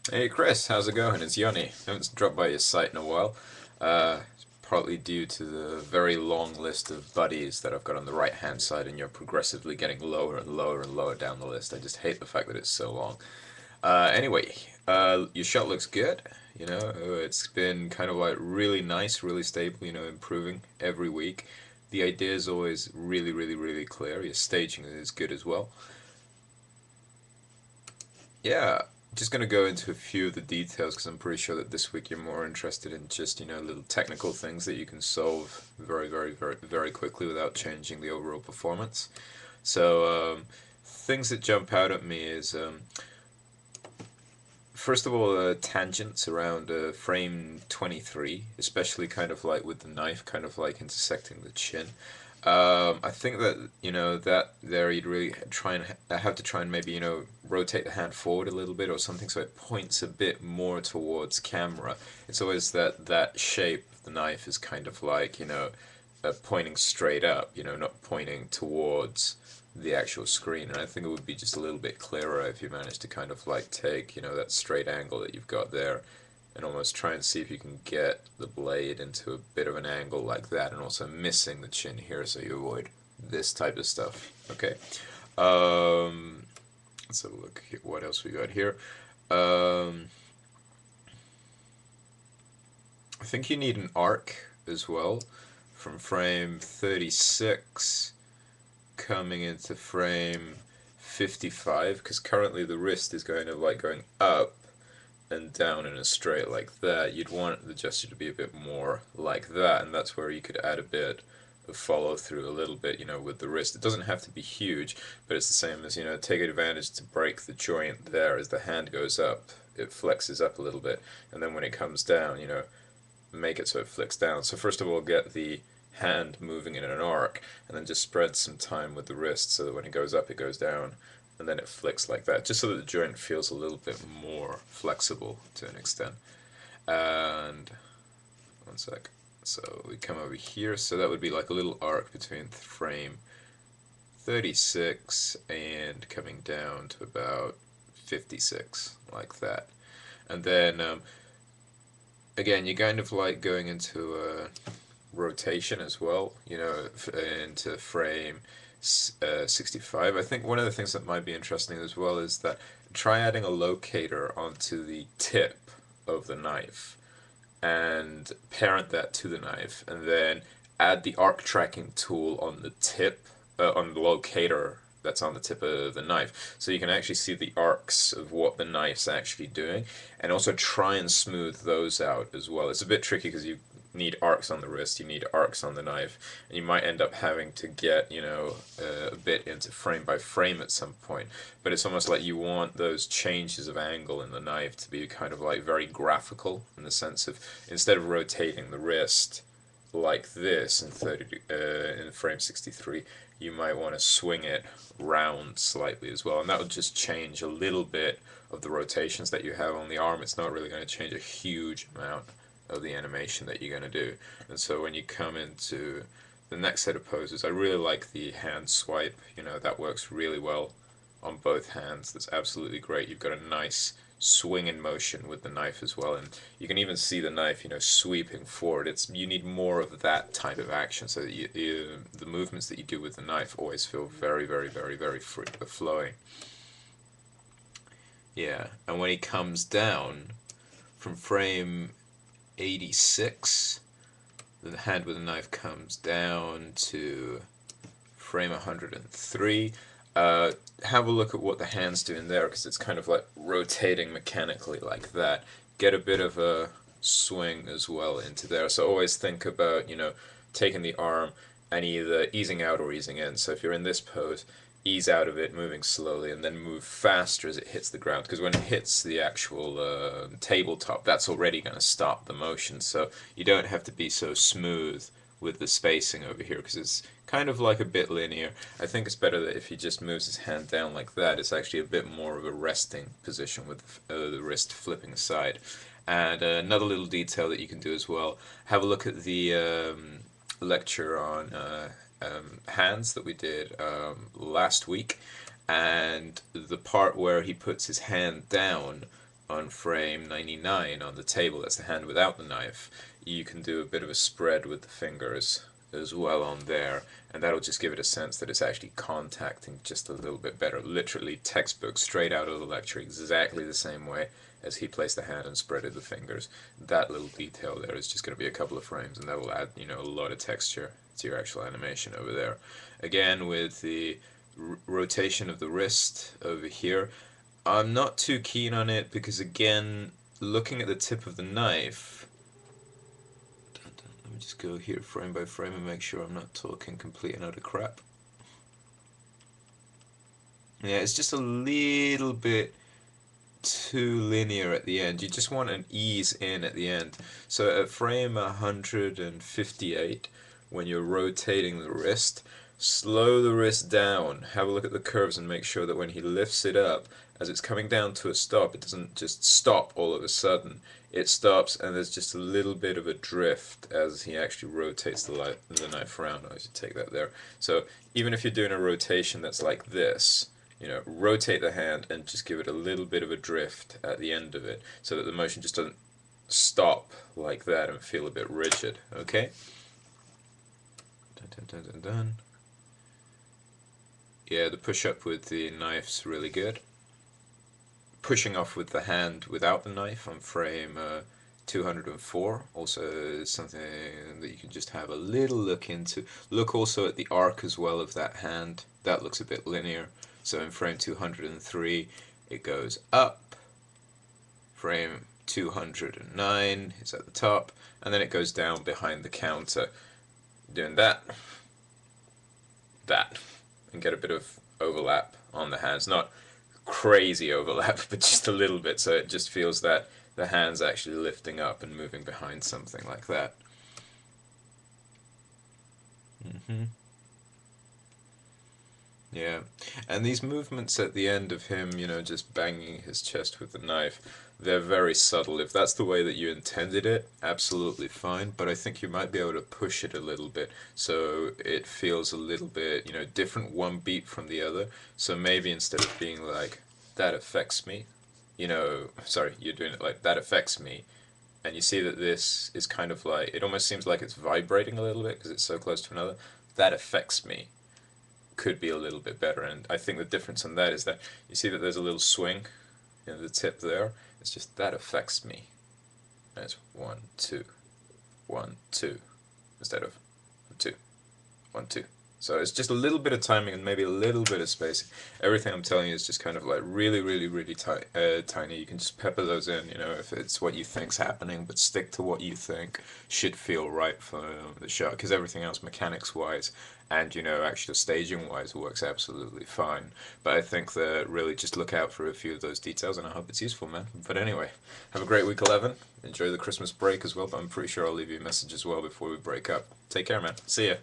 Hey Chris, how's it going? It's Yoni. Haven't dropped by your site in a while. Partly due to the very long list of buddies that I've got on the right hand side, and you're progressively getting lower and lower and lower down the list. I just hate the fact that it's so long. Anyway, your shot looks good. It's been kind of like really nice, really stable, improving every week. The idea is always really, really, really clear. Your staging is good as well. Yeah, just going to go into a few of the details because I'm pretty sure that this week you're more interested in just, little technical things that you can solve very, very, very, very quickly without changing the overall performance. So, things that jump out at me is, first of all, tangents around frame 23, especially kind of like with the knife kind of like intersecting the chin. I think that that there you'd really try and have to try and maybe rotate the hand forward a little bit or something so it points a bit more towards camera. It's always that shape of the knife is kind of like pointing straight up, not pointing towards the actual screen. And I think it would be just a little bit clearer if you managed to kind of like take that straight angle that you've got there and almost try and see if you can get the blade into a bit of an angle like that and also missing the chin here so you avoid this type of stuff. Okay. Um, let's have a look here. What else we got here? Um, I think you need an arc as well from frame 36 coming into frame 55 because currently the wrist is going up and down in a straight like that. You'd want the gesture to be a bit more like that, and that's where you could add a bit of follow through a little bit, with the wrist. It doesn't have to be huge, but it's the same as, take advantage to break the joint there as the hand goes up. It flexes up a little bit, and then when it comes down, make it so it flicks down. So first of all, get the hand moving in an arc, and then just spread some time with the wrist so that when it goes up, it goes down, and then it flicks like that, just so that the joint feels a little bit more flexible to an extent. And one sec. So we come over here, so that would be like a little arc between frame 36 and coming down to about 56, like that. And then again, you're kind of like going into a rotation as well, into frame 65. I think one of the things that might be interesting as well is that try adding a locator onto the tip of the knife and parent that to the knife, and then add the arc tracking tool on the tip, on the locator that's on the tip of the knife, so you can actually see the arcs of what the knife's actually doing, and also try and smooth those out as well. It's a bit tricky because you need arcs on the wrist, you need arcs on the knife, and you might end up having to get, a bit into frame by frame at some point. But it's almost like you want those changes of angle in the knife to be kind of like very graphical in the sense of instead of rotating the wrist like this in in frame 63, you might want to swing it round slightly as well, and that would just change a little bit of the rotations that you have on the arm. It's not really going to change a huge amount of the animation that you're going to do. And so when you come into the next set of poses, I really like the hand swipe. That works really well on both hands. That's absolutely great. You've got a nice swing in motion with the knife as well, and you can even see the knife, sweeping forward. You need more of that type of action, so that the movements that you do with the knife always feel very, very, very, very flowing. Yeah, and when he comes down from frame 86, the hand with the knife comes down to frame 103. Have a look at what the hand's doing there because it's kind of like rotating mechanically like that. Get a bit of a swing as well into there. So always think about, taking the arm and either easing out or easing in. So if you're in this pose, ease out of it, moving slowly, and then move faster as it hits the ground. Because when it hits the actual tabletop, that's already going to stop the motion. So you don't have to be so smooth with the spacing over here because it's kind of like a bit linear. I think it's better that if he just moves his hand down like that, it's actually a bit more of a resting position with the wrist flipping aside. And another little detail that you can do as well, have a look at the lecture on hands that we did last week, and the part where he puts his hand down on frame 99 on the table, that's the hand without the knife, you can do a bit of a spread with the fingers as well on there, and that'll just give it a sense that it's actually contacting just a little bit better. Literally textbook, straight out of the lecture, exactly the same way as he placed the hand and spreaded the fingers. That little detail there is just going to be a couple of frames, and that will add, a lot of texture to your actual animation over there. Again, with the rotation of the wrist over here, I'm not too keen on it because, again, looking at the tip of the knife, let me just go here frame by frame and make sure I'm not talking complete and utter crap. Yeah, it's just a little bit too linear at the end. You just want an ease in at the end. So at frame 158, when you're rotating the wrist, slow the wrist down. Have a look at the curves and make sure that when he lifts it up, as it's coming down to a stop, it doesn't just stop all of a sudden. It stops and there's just a little bit of a drift as he actually rotates the knife around. I should take that there. So even if you're doing a rotation that's like this, rotate the hand and just give it a little bit of a drift at the end of it so that the motion just doesn't stop like that and feel a bit rigid, okay? Dun, dun, dun, dun, dun. Yeah, the push-up with the knife's really good. Pushing off with the hand without the knife on frame 204 also is something that you can just have a little look into. Look also at the arc as well of that hand. That looks a bit linear. So in frame 203 it goes up, frame 209 is at the top, and then it goes down behind the counter, doing that, and get a bit of overlap on the hands. Not crazy overlap, but just a little bit, so it just feels that the hand's actually lifting up and moving behind something like that. Yeah, and these movements at the end of him, just banging his chest with the knife, they're very subtle. If that's the way that you intended it, absolutely fine, but I think you might be able to push it a little bit so it feels a little bit, different one beat from the other. So maybe instead of being like, that affects me, sorry, you're doing it like, that affects me, and you see that this is kind of like, it almost seems like it's vibrating a little bit because it's so close to another. That affects me could be a little bit better, and I think the difference on that is that you see that there's a little swing in the tip there. It's just that affects me. And it's 1, 2, 1, 2 instead of 2, 1, 2. So it's just a little bit of timing and maybe a little bit of spacing. Everything I'm telling you is just kind of like really, really, really tiny. You can just pepper those in, if it's what you think's happening, but stick to what you think should feel right for the shot, because everything else, mechanics-wise and actually staging-wise, works absolutely fine. But I think that really just look out for a few of those details, and I hope it's useful, man. But anyway, have a great week 11. Enjoy the Christmas break as well. But I'm pretty sure I'll leave you a message as well before we break up. Take care, man. See ya.